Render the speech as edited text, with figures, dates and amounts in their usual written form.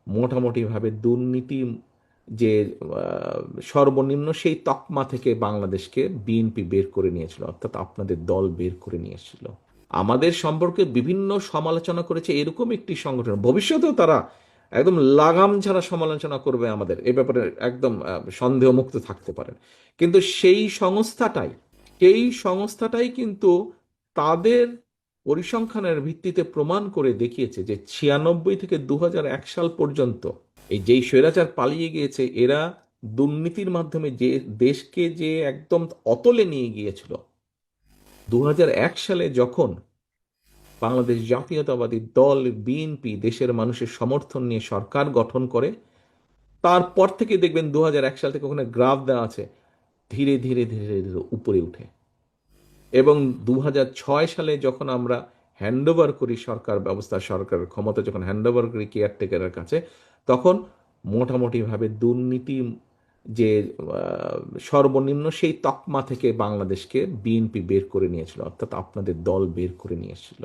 মোটামুটিভাবে দুর্নীতি যে সর্বনিম্ন সেই তকমা থেকে বাংলাদেশকে বিএনপি বের করে নিয়েছিল, অর্থাৎ আপনাদের দল বের করে নিয়েছিল। আমাদের সম্পর্কে বিভিন্ন সমালোচনা করেছে এরকম একটি সংগঠন, ভবিষ্যতেও তারা একদম লাগাম ছাড়া সমালোচনা করবে আমাদের এ ব্যাপারে, একদম সন্দেহমুক্ত থাকতে পারেন। কিন্তু সেই সংস্থাটাই কিন্তু তাদের পরিসংখ্যানের ভিত্তিতে প্রমাণ করে দেখিয়েছে যে 96 থেকে 2001 সাল পর্যন্ত এই যেই স্বৈরাচার পালিয়ে গিয়েছে, এরা দুর্নীতির মাধ্যমে যে দেশকে যে একদম অতলে নিয়ে গিয়েছিল। 2001 সালে যখন বাংলাদেশ জাতীয়তাবাদী দল বিএনপি দেশের মানুষের সমর্থন নিয়ে সরকার গঠন করে, তারপর থেকে দেখবেন 2001 সাল থেকে ওখানে গ্রাফ দেওয়া আছে, ধীরে ধীরে ধীরে ধীরে উপরে উঠে। এবং 2006 সালে যখন আমরা হ্যান্ডওভার করি সরকার ব্যবস্থা, সরকারের ক্ষমতা যখন হ্যান্ডওভার করি কেয়ারটেকারের কাছে, তখন মোটামুটিভাবে দুর্নীতি যে সর্বনিম্ন সেই তকমা থেকে বাংলাদেশকে বিএনপি বের করে নিয়েছিল, অর্থাৎ আপনাদের দল বের করে নিয়েছিল।